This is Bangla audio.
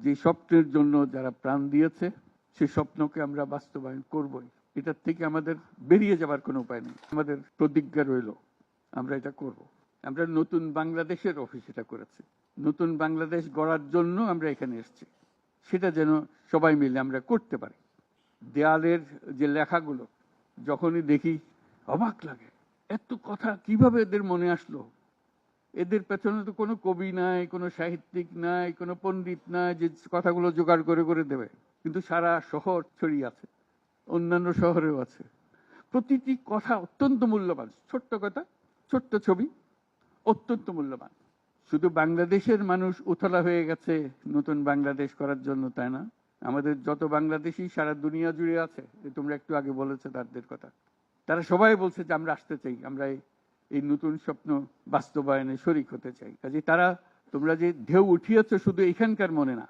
যে স্বপ্নের জন্য যারা প্রাণ দিয়েছে সেই স্বপ্নকে আমরা বাস্তবায়ন করবই। এটার থেকে আমাদের বেরিয়ে যাবার কোনো উপায় নেই। আমাদের প্রতিজ্ঞা রইল আমরা এটা করব। আমরা নতুন বাংলাদেশের অফিস এটা করেছি। নতুন বাংলাদেশ গড়ার জন্য আমরা এখানে এসেছি, সেটা যেন সবাই মিলে আমরা করতে পারি। দেয়ালের যে লেখাগুলো যখনই দেখি অবাক লাগে, এত কথা কিভাবে এদের মনে আসলো। এদের পেছনে তো কোনো কবি নাই, কোনো সাহিত্যিক নাই, কোনো পণ্ডিত নাই যে কথাগুলো জোগাড় করে করে দেবে, কিন্তু সারা শহর ছড়িয়ে আছে, অন্যান্য শহরেও আছে। প্রতিটি কথা অত্যন্ত মূল্যবান, ছোট্ট কথা, ছোট্ট ছবি, অত্যন্ত মূল্যবান। শুধু বাংলাদেশের মানুষ উতলা হয়ে গেছে নতুন বাংলাদেশ করার জন্য, তাই না? আমাদের যত বাংলাদেশি সারা দুনিয়া জুড়ে আছে, তোমরা একটু আগে বলেছো তাদের কথা, তারা সবাই বলছে যে আমরা আসতে চাই, আমরা এই নতুন স্বপ্ন বাস্তবায়নে শরিক হতে চাই। কাজে তারা, তোমরা যে ঢেউ উঠিয়েছো শুধু এখানকার মনে না,